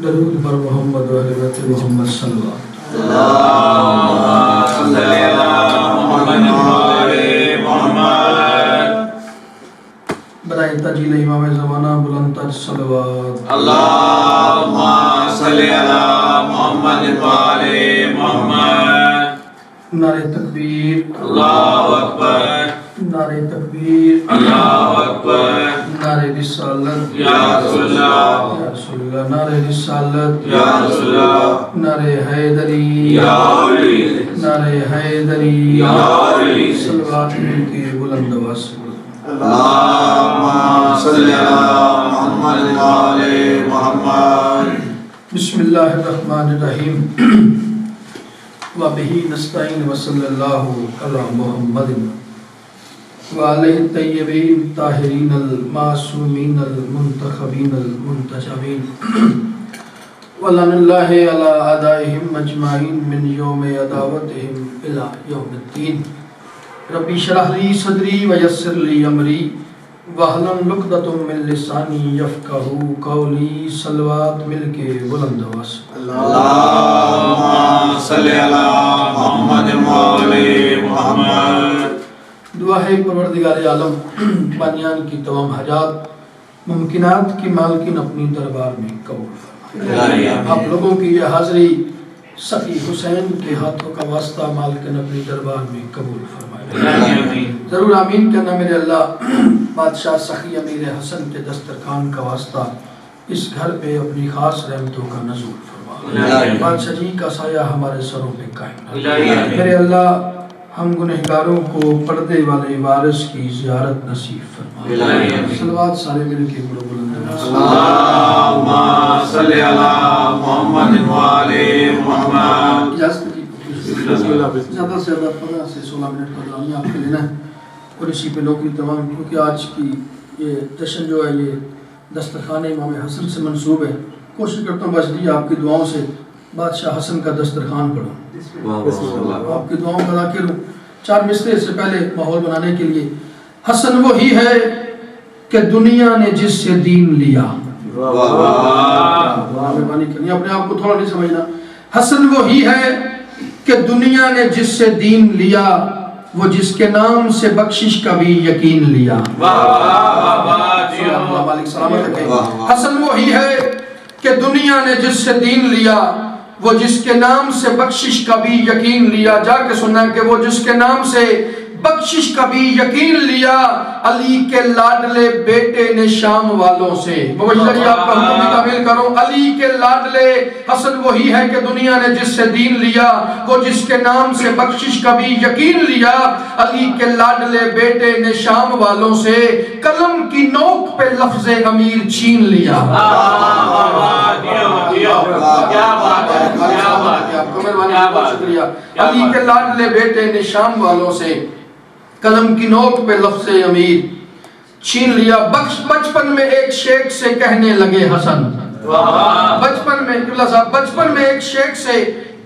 درود پر محمد و اہل بیت محمد صلی اللہ اللہم صلی علی محمد و آل محمد. برائے تجلیل امام زمانہ بلند تر صلوات. اللہم صلی علی محمد و آل محمد. نعرہ تکبیر، اللہ اکبر، نعرہ تکبیر، اللہ اکبر. نعرہ رسالت، یا رسول اللہ، یا رسول اللہ، نعرہ رسالت، یا رسول اللہ، نعرہ حیدری، یا علی، نعرہ حیدری، یا علی. صلوات مل کے بلند آواز سے بولو. اللہم صلی علی محمد و آل محمد. بسم اللہ الرحمن الرحیم. وَبِهِ نَسْتَعِينُ وَصَلَّى اللَّهُ عَلَى مُحَمَّدٍ وَعَلَيْهِ الطَّيِّبِينَ الطَّاهِرِينَ الْمَعْصُومِينَ الْمُنْتَخَبِينَ الْمُنْتَجَبِينَ وَلَعْنُ اللَّهِ عَلَى أَعْدَائِهِمْ أَجْمَعِينَ مِنْ يَوْمِ عَدَاوَتِهِمْ إِلَى يَوْمِ الدِّينِ. رَبِّ اشْرَحْ لِي صَدْرِي وَيَسِّرْ لِي أَمْرِي وَاحْلُلْ عُقْدَةً مِّن لِّسَانِي يَفْقَهُوا قَوْلِي. صلوات مل کے بلند آواز. اللہم صلی علی محمد و آل محمد. دعا ہے پروردگار عالم بانیان کی تمام حاجات ممکنات کی مالکین اپنی دربار میں قبول فرمائے. آپ لوگوں کی یہ حاضری سخی حسین کے ہاتھوں کا واسطہ مالکین اپنی دربار میں قبول فرمائے. ضرور آمین کہنا میرے اللہ. بادشاہ سخی امیر حسن کے دسترخوان کا واسطہ اس گھر پہ اپنی خاص رحمتوں کا نزول فرما. بادشاہ جی کا سایہ ہمارے سروں پہ قائم رہے. میرے اللہ ہم گنہگاروں کو پردے والے وارث کی زیارت نصیب فرما. صلوات سارے مل کے بڑو بلند. اللہم صلی علی محمد و آل محمد. اجازت کی زیادہ سے زیادہ 15 سے 16 منٹ کا دورانیہ آپ کے لینا ہے اور اسی پہ لوگ تمام، کیونکہ آج کی یہ جشن جو ہے یہ دسترخوان امام حسن سے منسوب ہے. کوشش کرتا ہوں بس جی آپ کی دعاؤں سے بادشاہ حسن کا دسترخوان پڑھوں، آپ کی دعاؤں کا ذاکر ہوں. 4 مصرے سے پہلے ماحول بنانے کے لیے. حسن وہی ہے کہ دنیا نے جس سے دین لیا. مہربانی کرنی اپنے آپ کو تھوڑا نہیں سمجھنا. حسن وہی ہے کہ دنیا نے جس سے دین لیا، وہ جس کے نام سے بخشش کا بھی یقین لیا. مالک سلامت رکھے. حسن وہی ہے کہ دنیا نے جس سے دین لیا، وہ جس کے نام سے بخشش کا بھی یقین لیا. جا کے سننا کہ وہ جس کے نام سے بخشش کا بھی یقین لیا، علی کے لاڈلے بیٹے نے شام والوں سے. بوجھ آپ کا حکم بھی تعمیل کرو. علی کے لاڈلے حسن وہی ہے کہ دنیا نے جس سے دین لیا، وہ جس کے نام سے بخشش کا بھی یقین لیا. علی کے لاڈلے بیٹے نے شام والوں سے قلم کی نوک پہ لفظ امیر چھین لیا. شکریہ. علی کے لاڈلے بیٹے نے شام والوں سے قلم کی نوک پہ لفظ امیر چھین لیا. بچپن میں ایک شیخ سے کہنے لگے حسن. بچپن میں ایک شیخ سے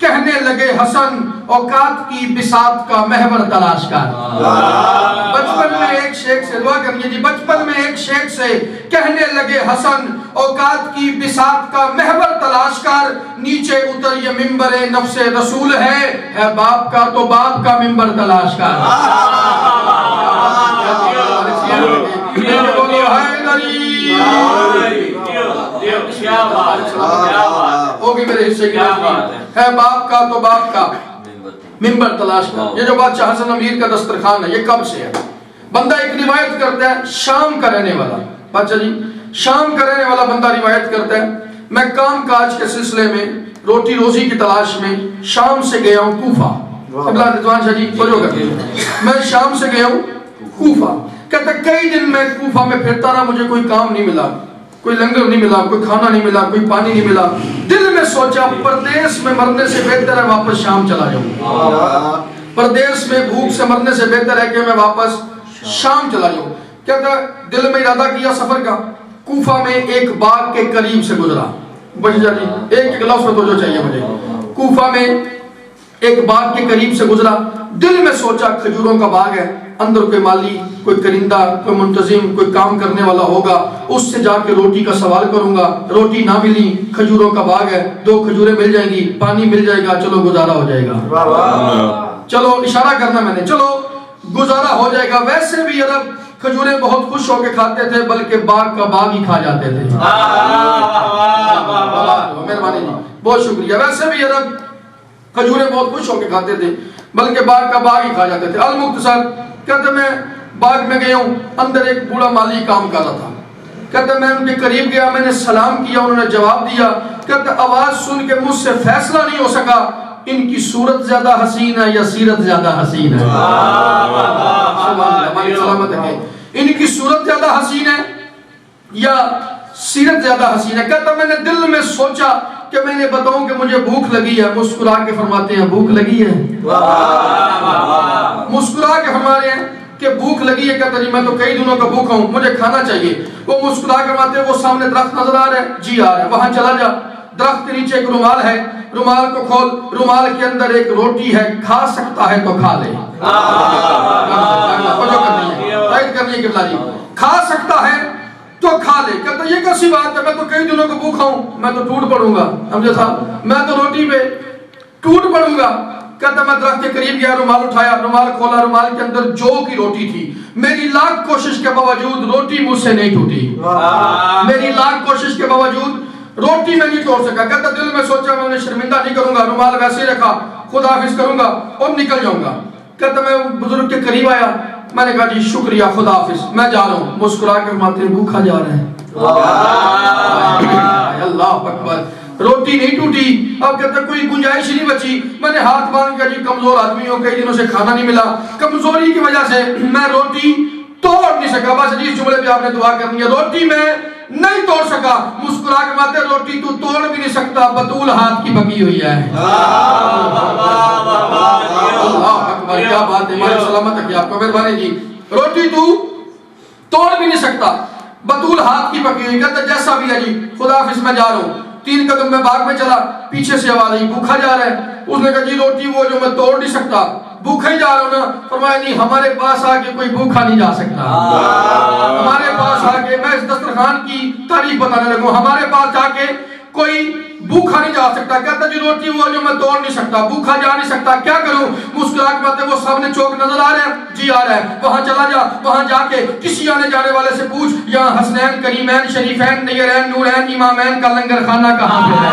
کہنے لگے حسن، اوقات کی بساط کا محور تلاش کر. بچپن میں ایک شیخ سے دعا کرنی جی. بچپن میں ایک شیخ سے کہنے لگے حسن، اوقات کی بساط کا محور تلاش کر. نیچے اتر یہ ممبر نفس رسول ہے باپ کا تو باپ کا ممبر تلاش کر. ہوگی میرے حصے کی ہے باپ کا تو باپ کا ممبر تلاش کر. یہ جو بادشاہ حسن امیر کا دسترخوان ہے یہ کب سے ہے؟ بندہ ایک روایت کرتا ہے شام کا رہنے والا. بادشاہ جی شام کا رہنے والا بندہ روایت کرتا ہے میں کام کاج کے سلسلے میں روٹی روزی کی تلاش میں شام سے گیا ہوں کوفہ. رضوان شاہ جی میں شام سے گیا ہوں کوفہ. کہتا کئی دن میں کوفہ میں پھرتا رہا، مجھے کوئی کام نہیں ملا، کوئی لنگر نہیں ملا، کوئی کھانا نہیں ملا، کوئی پانی نہیں ملا. دل میں سوچا پردیس میں مرنے سے بہتر ہے واپس شام چلا جاؤں. پردیس میں بھوک سے مرنے سے بہتر ہے کہ میں واپس شام چلا جاؤں. کہتا دل میں ارادہ کیا سفر کا. کوفہ میں ایک باغ کے قریب سے گزرا. بجا جی ایک لفظ میں توجہ چاہیے مجھے. کوفہ میں ایک باغ کے قریب سے گزرا, دل میں سوچا کھجوروں کا باغ ہے, اندر کوئی مالی, کوئی کرندہ, کوئی منتظم, کوئی کام کرنے والا ہوگا, اس سے جا کے روٹی کا سوال کروں گا. روٹی نہ ملی, کھجوروں کا باغ ہے, 2 کھجوریں مل جائیں گی, پانی مل جائے گا, چلو گزارا ہو جائے گا. چلو اشارہ کرنا میں نے, چلو گزارا ہو جائے گا. ویسے بھی عرب کھجوریں بہت خوش ہو کے کھاتے تھے, بلکہ باغ کا باغ ہی کھا جاتے تھے. مہربانی جی, بہت شکریہ. ویسے بھی عرب کھجوریں بہت خوش ہو کے کھاتے تھے, بلکہ باغ کا باغ ہی کھا جاتے تھے. المختصر کہتے میں باغ میں گیا ہوں, اندر ایک بوڑھا مالی کام کر رہا تھا. کہتے میں ان کے قریب گیا, میں نے سلام کیا, انہوں نے جواب دیا. کہتے آواز سن کے مجھ سے فیصلہ نہیں ہو سکا, ان کی صورت زیادہ حسین ہے یا سیرت زیادہ حسین ہے. سلامت ہے, ان کی صورت زیادہ حسین ہے یا سیرت زیادہ حسین ہے. کہتا میں نے دل میں سوچا کہ میں نے بتاؤں کہ مجھے بھوک لگی ہے. مسکرا کے فرماتے ہیں بھوک لگی ہے, مسکرا کے فرما رہے ہیں کہ بھوک لگی ہے. کہتا جی میں تو کئی دنوں کا بھوکا ہوں, مجھے کھانا چاہیے. وہ مسکرا کے فرماتے ہیں وہ سامنے درخت نظر آ رہا ہے, جی آ رہا ہے, وہاں چلا جا. درخت کے نیچے ایک رومال ہے, رومال کو کھول, رومال کے اندر ایک روٹی ہے, کھا سکتا ہے تو کھا لے. کھا سکتا ہے تو کھا لے. کہتا یہ کیسی بات ہے, میں تو کئی دنوں کو بھوکا ہوں, میں تو ٹوٹ پڑوں گا. سمجھے صاحب, میں تو روٹی پہ ٹوٹ پڑوں گا. کہتا میں درخت کے قریب گیا, رومال اٹھایا, رومال کھولا, رومال کے اندر جو کی روٹی تھی. میری لاکھ کوشش کے باوجود روٹی مجھ سے نہیں ٹوٹی. میری لاکھ کوشش کے باوجود روٹی میں نہیں توڑ سکا. کہتا دل میں سوچا میں انہیں شرمندہ نہیں کروں گا, رومال ویسے ہی رکھا, خدا حافظ کروں گا اور نکل جاؤں گا. کہتا میں بزرگ کے قریب آیا, میں نے کہا جی شکریہ, خدا حافظ, میں جا رہا ہوں. مسکرا کے فرماتے ہیں بھوکا جا رہا ہے. اللہ اکبر, روٹی نہیں ٹوٹی. اب کہتا کوئی گنجائش نہیں بچی. میں نے ہاتھ باندھ کر جی کمزور آدمی ہوں, کئی دنوں سے کھانا نہیں ملا, کمزوری کی وجہ سے میں روٹی توڑ نہیں سکا. بس جی اس جملے پہ آپ نے دعا کرنی ہے, روٹی میں نہیں توڑ سکا. مسکرا کے ماتے روٹی تو توڑ بھی نہیں سکتا, بطول ہاتھ کی پکی ہوئی ہے. اللہ اکبر, کیا بات ہے, ہماری سلامت ہے آپ کو, مہربانی جی. روٹی تو توڑ بھی نہیں سکتا, بطول ہاتھ کی پکی ہوئی. کہتا جیسا بھی ہے جی خدا حافظ, میں جا رہا ہوں. 3 قدم میں باغ میں چلا, پیچھے سے آواز آئی بھوکا جا رہا ہے. اس نے کہا جی روٹی وہ جو میں توڑ نہیں سکتا, بھوکا ہی جا رہا ہوں نا. فرمایا نہیں, ہمارے پاس آ کے کوئی بھوکا نہیں جا سکتا. ہمارے پاس آ کے, میں اس دسترخوان کی تعریف بتانے لگوں, ہمارے پاس آ کے کوئی بھوکا نہیں جا سکتا. کہتا جی روٹی وہ جو میں توڑ نہیں سکتا, بھوکا جا نہیں سکتا, کیا کروں. مسکرا کے باتیں, وہ سامنے چوک نظر آ رہے ہیں, جی آ رہا ہے, وہاں چلا جا, وہاں جا کے کسی آنے جانے والے سے پوچھ یہاں حسنین, کریمین, شریفین, نیرین, نورین, امامین کا لنگر خانہ کہاں پہ ہے.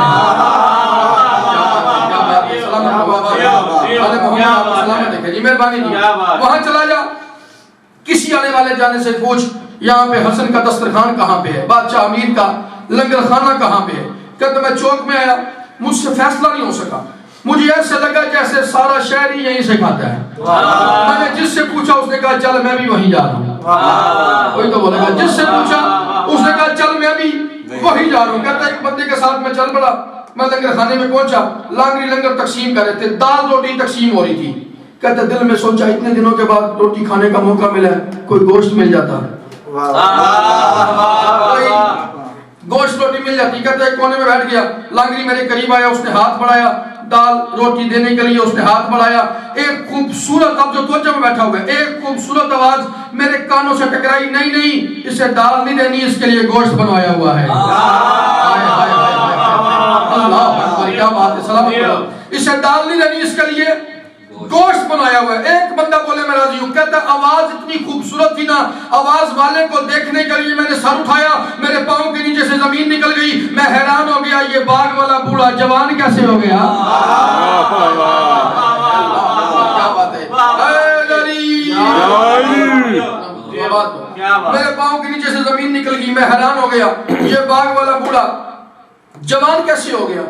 مہربانی جی, وہاں چلا جا, کسی آنے والے جانے سے پوچھ یہاں پہ حسن کا دسترخوان کہاں پہ ہے, بادشاہ امیر کا لنگر خانہ کہاں پہ ہے. کہتا میں چوک میں آیا, مجھ سے فیصلہ نہیں ہو سکا. مجھے ایسے لگا جیسے سارا شہر ہی یہیں سے کھاتا ہے. میں نے جس سے پوچھا اس نے کہا چل میں بھی وہیں جا رہا ہوں. کوئی تو بولے گا, جس سے پوچھا اس نے کہا چل میں بھی وہیں جا رہا ہوں. کہتا ایک بندے کے ساتھ میں چل پڑا, میں لنگر خانے میں پہنچا, لانگری لنگر تقسیم کر رہے تھے, دال روٹی تقسیم ہو رہی تھی. کہتا دل میں سوچا اتنے دنوں کے بعد روٹی کھانے کا موقع ملا ہے, کوئی گوشت مل جاتا, گوشت روٹی مل جاتی. کہتا ایک کونے میں بیٹھ گیا, لانگری میرے قریب آیا, اس نے ہاتھ بڑھایا, دال روٹی دینے کے لیے اس نے ہاتھ بڑھایا. ایک خوبصورت, اب جو توجہ میں بیٹھا ہوا ہے, ایک خوبصورت آواز میرے کانوں سے ٹکرائی, نہیں نہیں اسے دال نہیں دینی, اس کے لیے گوشت بنوایا ہوا ہے. اللہ اکبر, کیا بات ہے, سلام علیکم. اسے دال نہیں دینی, اس کے لیے گوشت بنایا ہوا ہے. ایک بندہ بولے میں راضی ہوں. کہتا آواز اتنی خوبصورت تھی نا, آواز والے کو دیکھنے کے لیے میں نے سر اٹھایا, میرے پاؤں کے نیچے سے زمین نکل گئی. میں حیران ہو گیا, یہ باغ والا بوڑھا جوان کیسے ہو گیا. کیا بات ہے, میرے پاؤں کے نیچے سے زمین نکل گئی. میں حیران ہو گیا, یہ باغ والا بوڑھا جوان کیسے ہو گیا.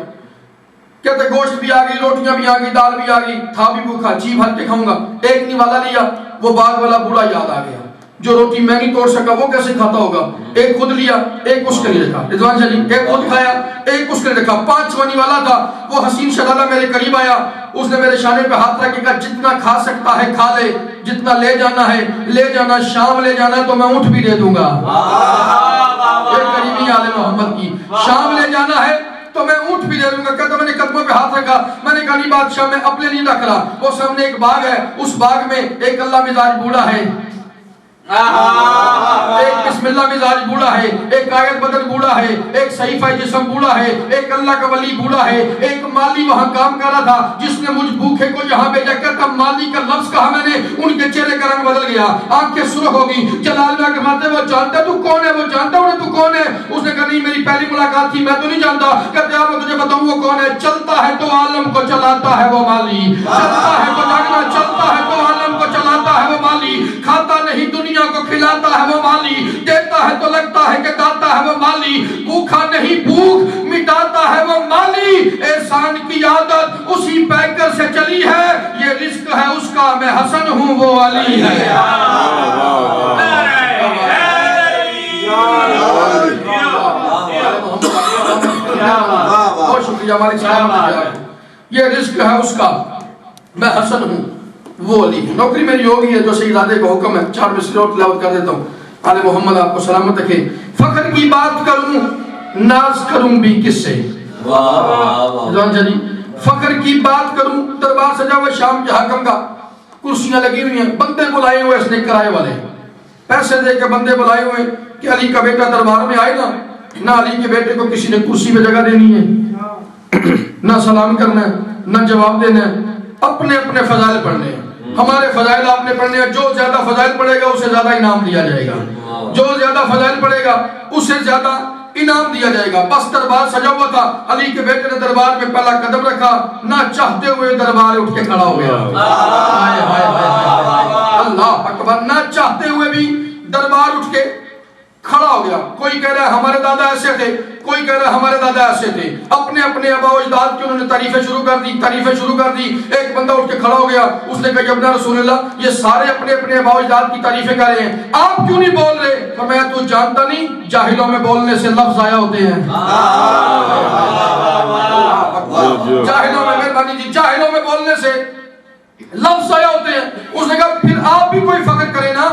کہتے گوشت بھی آ گئی, روٹیاں بھی آ گئی, دال بھی آ گئی, تھا بھی بھوکا, جی بھر کے کھاؤں گا. ایک نوالا لیا, وہ باغ والا بوڑھا یاد آ گیا, جو روٹی میں نہیں توڑ سکا وہ کیسے کھاتا ہوگا. ایک خود لیا, ایک اس کے لیے رکھا. رضوان شاہ جی, ایک خود کھایا, ایک اس کے لیے رکھا. 5واں نوالا تھا, وہ حسین شہزادہ میرے قریب آیا, اس نے میرے شانے پہ ہاتھ رکھ کے کہا جتنا کھا سکتا ہے کھا لے, جتنا لے جانا ہے لے جانا, شام لے جانا تو میں اونٹ بھی دے دوں گا. ایک قریبی آل محمد کی, شام لے جانا ہے تو میں اونٹ بھی دے دوں گا. کہتا میں نے قدموں پہ ہاتھ رکھا, میں نے کہا نہیں بات بادشاہ میں اپنے لیے رکھ رہا. وہ سامنے ایک باغ ہے, اس باغ میں ایک اللہ مزاج بوڑھا ہے, ایک بسم اللہ مزاج بوڑھا ہے, ایک آیت بدن بوڑھا ہے, ایک صحیفہ جسم بوڑھا ہے, ایک اللہ کا ولی بوڑھا ہے, ایک مالی وہاں کام کر رہا تھا جس نے مجھ بھوکے کو یہاں بھیجا. کہتا مالی کا لفظ کہا میں نے, ان کے چہرے کا رنگ بدل گیا, آنکھیں سرخ ہوگی. جلال میں آگے ماتے وہ جانتا ہے تو کون ہے, وہ جانتا ہے تو کون ہے. اس نے کہا نہیں میری پہلی ملاقات تھی, میں تو نہیں جانتا. کہتے ہیں میں تجھے بتاؤں وہ کون ہے, چلتا ہے تو عالم کو چلاتا ہے وہ مالی, چلتا ہے تو جاگنا, چلتا ہے تو عالم کو چلاتا ہے وہ مالی, کھاتا نہیں دنیا کو کھلاتا ہے وہ مالی, دیتا ہے تو لگتا ہے کہ داتا ہے وہ مالی, بھوکا نہیں بھوک مٹاتا ہے وہ مالی. احسان کی عادت اسی پیکر سے چلی ہے, یہ رزق ہے اس کا, میں حسن ہوں وہ علی ہے. بہت شکریہ مالک صاحب, یہ رزق ہے اس کا, میں حسن ہوں وہ علی ہے. نوکری میری ہوگی ہے جو سیدادے کا حکم ہے. 4 مصرے اور تلاوت کر دیتا ہوں. آل محمد آپ کو سلامت رکھے. فخر کی بات کروں ناز کروں بھی کس سے, جان جی فخر کی بات کروں. دربار سجا ہوا شام کے حاکم کا, کرسیاں لگی ہوئی ہیں, بندے بلائے ہوئے اس نے کرائے والے, پیسے دے کے بندے بلائے ہوئے کہ علی کا بیٹا دربار میں آئے نا, نہ علی کے بیٹے کو کسی نے کرسی پہ جگہ دینی ہے, نہ سلام کرنا ہے, نہ جواب دینا ہے, اپنے اپنے فضائل پڑھنے ہیں. ہمارے فضائل آپ نے پڑھنے ہیں, جو زیادہ فضائل پڑھے گا اسے زیادہ انعام دیا جائے گا, جو زیادہ فضائل پڑھے گا اسے زیادہ انعام دیا جائے گا. بس دربار سجا ہوا تھا, علی کے بیٹے نے دربار میں پہلا قدم رکھا, نہ چاہتے ہوئے دربار اٹھ کے کھڑا ہو گیا. اللہ اکبر, نہ چاہتے ہوئے بھی دربار اٹھ کے کھڑا ہو گیا. کوئی کہہ رہا ہے ہمارے دادا ایسے تھے, کوئی کہہ رہا ہے ہمارے دادا ایسے تھے. اپنے اپنے آباء و اجداد کی انہوں نے تعریفیں شروع کر دی, تعریفیں شروع کر دی. ایک بندہ اٹھ کے کھڑا ہو گیا, اس نے کہا یا ابن رسول اللہ, یہ سارے اپنے اپنے آباء و اجداد کی تعریفیں کر رہے ہیں, آپ کیوں نہیں بول رہے؟ فرمایا تو جانتا نہیں, جاہلوں میں بولنے سے لفظ ضائع ہوتے ہیں. جاہلوں میں, مہربانی جی, جاہلوں میں بولنے سے لفظ ضائع ہوتے ہیں. اس نے کہا پھر آپ بھی کوئی فخر کریں نا,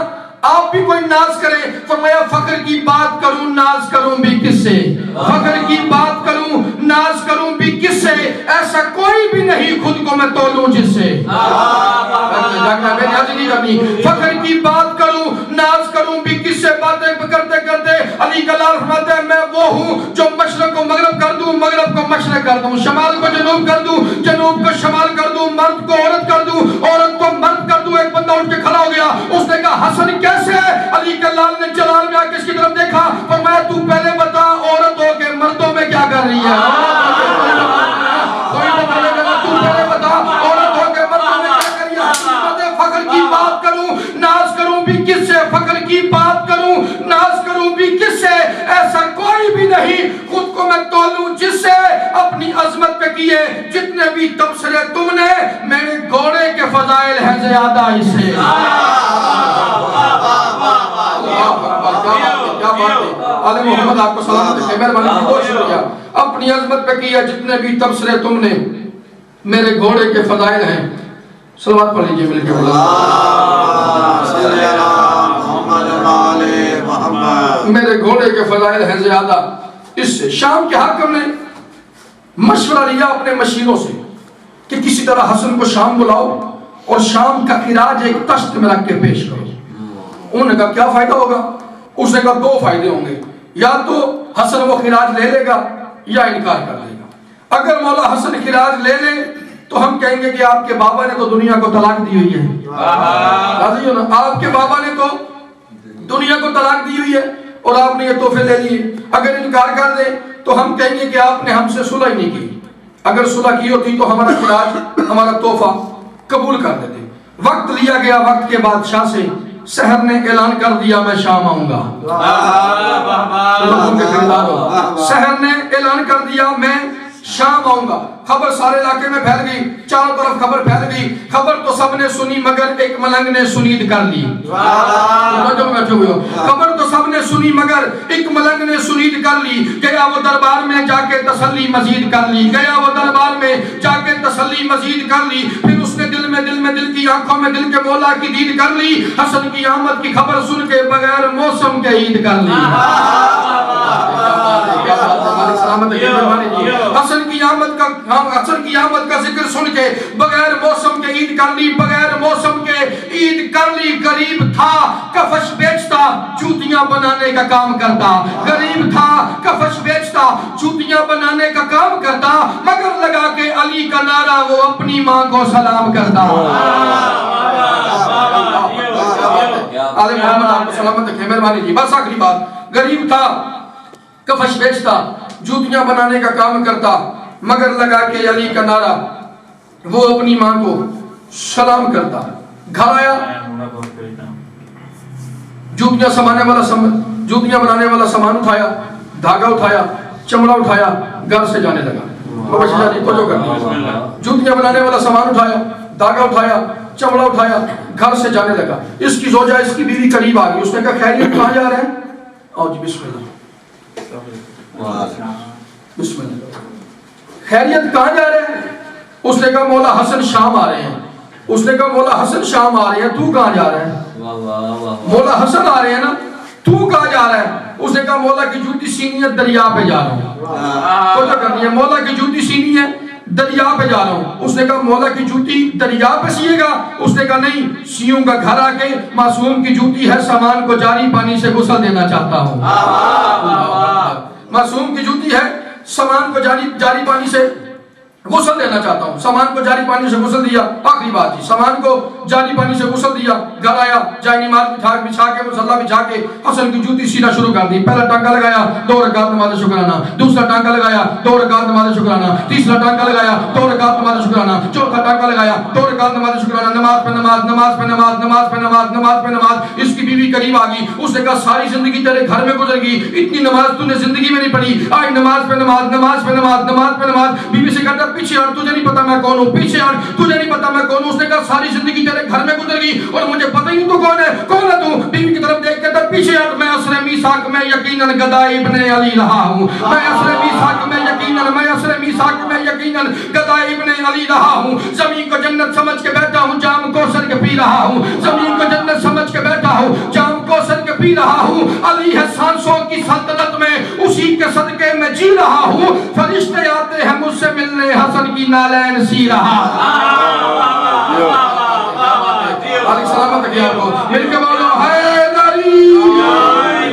آپ بھی کوئی ناز کریں. فرمایا فخر کی بات کروں ناز کروں بھی کس سے, فخر کی بات کروں ناز کروں بھی کس سے, ایسا کوئی بھی نہیں خود کو میں تولوں جس سے. فخر کی بات کروں ناز کروں بھی کس سے, باتیں کرتے کرتے علی کا لال فرماتے ہیں میں وہ ہوں جو مشرق کو مغرب کر دوں, مغرب کو مشرق کر دوں, شمال کو جنوب کر دوں, جنوب کو شمال کر دوں, مرد کو عورت کر دوں, عورت کو مرد کر دوں. ایک بندہ اٹھ کے کھڑا ہو گیا, اس نے کہا حسن کیسے ہے؟ علی کا لال نے جلال میں آ کے اس کی طرف دیکھا, فرمایا تو پہلے بتا عورت ہو کے مردوں میں کیا کر رہی ہے. کوئی بتانے لگا, تو پہلے بتا عورت ہو کے مردوں میں کیا کر رہی ہے. فخر کی بات کروں ناز کروں بھی کس سے, فخر کی بات کروں ناز کروں بھی کس سے, ایسا کوئی بھی نہیں خود کو میں تولوں جس سے. اپنی عظمت پہ کیے جتنے بھی تبصرے تم نے, میرے گھوڑے کے فضائل ہیں زیادہ اس سے. آل محمد آپ کو سلامت رکھے. مہربانی بہت شکریہ. اپنی عظمت پہ کیا جتنے بھی تبصرے تم نے, میرے گھوڑے کے فضائل ہیں. صلوات پڑھ لیجئے مل کے. میرے گھوڑے کے فضائل ہیں زیادہ اس سے. شام کے حاکم نے مشورہ لیا اپنے مشیروں سے کہ کسی طرح حسن کو شام بلاؤ اور شام کا خراج ایک تشت میں رکھ کے پیش کرو. انہوں نے کہا کیا فائدہ ہوگا؟ اس نے کہا 2 فائدے ہوں گے, یا تو حسن وہ خراج لے لے گا یا انکار کر لے گا. اگر مولا حسن خراج لے لے تو ہم کہیں گے کہ آپ کے بابا نے تو دنیا کو طلاق دی ہوئی ہے. راضی ہو نا, آپ کے بابا نے تو دنیا کو طلاق دی ہوئی ہے اور آپ نے یہ تحفے لے لیے. اگر انکار کر دے تو ہم کہیں گے کہ آپ نے ہم سے صلح ہی نہیں کی. اگر صلح کی ہوتی تو ہمارا خراج, ہمارا تحفہ قبول کر دیتے. وقت لیا گیا, وقت کے بادشاہ سے سحر نے اعلان کر دیا میں شام آؤں گا. سحر نے اعلان کر دیا میں شام آؤں گا. خبر سارے علاقے میں پھیل گئی, چاروں طرف خبر پھیل گئی. خبر تو سب نے سنی مگر ایک ملنگ نے سنید کر لی. خبر تو سب نے سنی مگر ایک ملنگ نے سنید کر لی. گیا وہ دربار میں جا کے تسلی مزید کر لی, گیا وہ دربار میں جا کے تسلی مزید کر لی. پھر اس نے دل میں دل کی آنکھوں میں دل کے مولا کی دید کر لی. حسن کی آمد کی خبر سن کے بغیر موسم کے عید کر لی. حسن کی آمد کا حسن کی آمد کا ذکر سن کے بغیر موسم کے عید کر لی، بغیر موسم کے عید کر لی۔ غریب تھا کفش بیچتا جوتیاں بنانے کا کام کرتا، غریب تھا کفش بیچتا جوتیاں بنانے کا کام کرتا، مگر لگا کے علی کا نعرہ وہ اپنی ماں کو سلام کرتا۔ آل محمد آپ کو سلامت رکھے، مہربانی جی۔ بس آخری بات، غریب تھا کفش بیچتا جوتیاں بنانے کا کام کرتا، مگر لگا کے علی کا نعرہ وہ اپنی ماں کو سلام کرتا۔ گھر آیا، جوتیاں بنانے والا سامان اٹھایا، دھاگا اٹھایا، چمڑا اٹھایا، گھر سے جانے لگا۔ جوتیاں بنانے والا سامان اٹھایا، دھاگا اٹھایا، چمڑا اٹھایا، گھر سے جانے لگا۔ اس کی زوجہ، اس کی بیوی قریب آ گئی۔ اس نے کہا خیریت کہاں جا رہے ہیں؟ آؤ جی بسم اللہ، بسم اللہ، خیریت کہاں جا رہے ہیں؟ اس نے کہا مولا حسن شام آ رہے ہیں۔ اس نے کہا مولا حسن شام آ رہے ہیں، تو کہاں جا رہے ہیں؟ مولا حسن آ رہے ہیں نا، تو کہاں جا رہا ہے؟ اس نے کہا مولا کی جوتی سینی ہے، دریا پہ جا رہا ہوں۔ تو کیا کرنی ہے؟ مولا کی جوتی سینی ہے، دریا پہ جا رہا ہوں۔ اس نے کہا مولا کی جوتی دریا پہ سیے گا؟ اس نے کہا نہیں، سیوں گا گھر آ کے، معصوم کی جوتی ہے، سامان کو جاری پانی سے غسل دینا چاہتا ہوں۔ معصوم کی جوتی ہے، سامان کو جاری پانی سے غسل دینا چاہتا ہوں۔ سامان کو جاری پانی سے غسل دیا۔ آخری بات جی، سامان کو جاری پانی سے غسل دیا، گھر آیا، جائے نماز بچھا کے، مصلی بچھا کے حسن کی جوتی سینا شروع کر دی۔ پہلا ٹانکا لگایا، 2 رکعت نماز شکرانہ، دوسرا ٹانکا لگایا، 2 رکعت نماز شکرانہ، تیسرا ٹانکا لگایا، 2 رکعت نماز شکرانہ، چوتھا ٹانکا لگایا، 2 رکعت نماز شکرانہ، نماز پہ نماز، نماز پہ نماز، نماز پہ نماز، نماز پہ نماز۔ اس کی بیوی قریب آ گئی۔ اس نے کہا ساری زندگی تیرے گھر میں گزر گئی، اتنی نماز تو نے زندگی میں نہیں پڑھی، آج نماز پہ نماز، نماز پہ نماز، نماز پہ نماز۔ بیوی سے کہتا پیچھے ہٹ، تجھے نہیں پتا میں کون ہوں، پیچھے ہٹ، تجھے نہیں پتا میں کون ہوں۔ اس نے کہا ساری زندگی تیرے گھر میں گزر گئی اور مجھے پتہ ہی نہیں تو کون ہے، کون ہے تو؟ بیوی کی طرف دیکھ کے کہتا پیچھے ہٹ، میں عصر میثاق میں یقیناً گدائی ابن علی رہا ہوں، میں عصر میثاق میں یقیناً گدائی ابن علی رہا ہوں۔ زمین کو جنت سمجھ کے بیٹھا ہوں، جام کوثر کے پی رہا ہوں، زمین کو جنت سمجھ کے بیٹھا ہوں، جام کوثر کے پی رہا ہوں۔ علی ہے سانسوں کی سلطنت میں، اسی کے صدقے میں جی رہا ہوں، فرشتے آتے ہیں مجھ سے ملنے، حسن کی نالین سی رہا۔ مالک سلامت رکھے آپ کو، مل کے بولو حیدری۔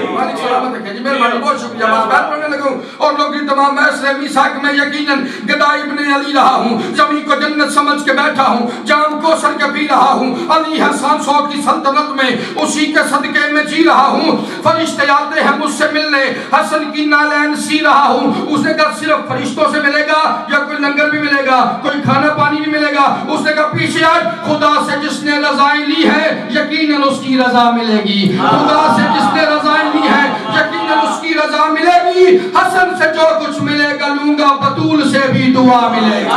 مالک سلامت رکھے جی، مہربانی، بہت شکریہ۔ بس بات پڑھنے لگا ہوں اور لوگ تمام میں عصر میثاق میں یقیناً گدائی ابن علی رہا ہوں، زمین کو جنت سمجھ کے بیٹھا ہوں، جام کوثر کے پی رہا ہوں، علی ہے سانسوں کی سلطنت میں، اسی کے صدقے میں جی رہا ہوں، فرشتے آتے ہیں مجھ سے ملنے، حسن کی نالین سی رہا ہوں۔ اس نے کہا صرف فرشتوں سے ملے گا یا کوئی لنگر بھی ملے گا، کوئی کھانا پانی بھی ملے گا؟ اس نے کہا پیچھے ہٹ، خدا سے جس نے رضائیں لی ہے یقیناً اس کی رضا ملے گی، خدا سے جس نے رضائیں لی ہے یقیناً اس کی رضا ملے گی، حسن سے جو کچھ ملے گا لوں گا، بطول سے بھی دعا ملے گی۔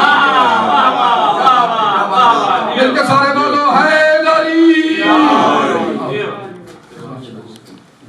مل کے سارے